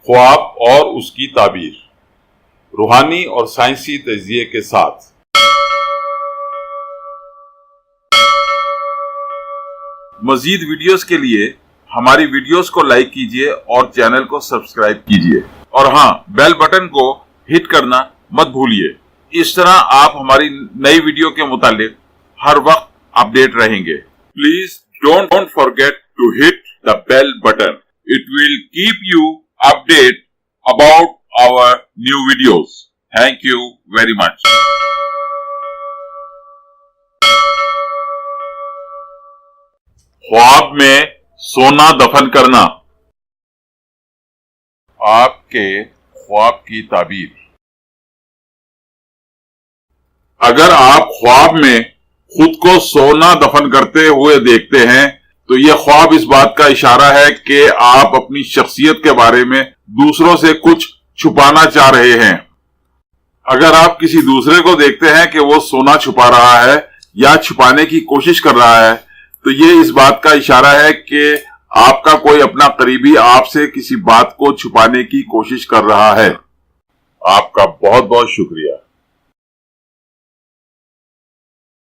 خواب اور اس کی تعبیر، روحانی اور سائنسی تجزیے کے ساتھ۔ مزید ویڈیوز کے لیے ہماری ویڈیوز کو لائک کیجیے اور چینل کو سبسکرائب کیجیے، اور ہاں، بیل بٹن کو ہٹ کرنا مت بھولیے۔ اس طرح آپ ہماری نئی ویڈیو کے متعلق ہر وقت اپڈیٹ رہیں گے۔ Please don't forget to hit the bell button. It will keep you updated about our new videos. Thank you very much. خواب میں سونا دفن کرنا، آپ کے خواب کی تعبیر۔ اگر آپ خواب میں خود کو سونا دفن کرتے ہوئے دیکھتے ہیں تو یہ خواب اس بات کا اشارہ ہے کہ آپ اپنی شخصیت کے بارے میں دوسروں سے کچھ چھپانا چاہ رہے ہیں۔ اگر آپ کسی دوسرے کو دیکھتے ہیں کہ وہ سونا چھپا رہا ہے یا چھپانے کی کوشش کر رہا ہے تو یہ اس بات کا اشارہ ہے کہ آپ کا کوئی اپنا قریبی آپ سے کسی بات کو چھپانے کی کوشش کر رہا ہے۔ آپ کا بہت بہت شکریہ۔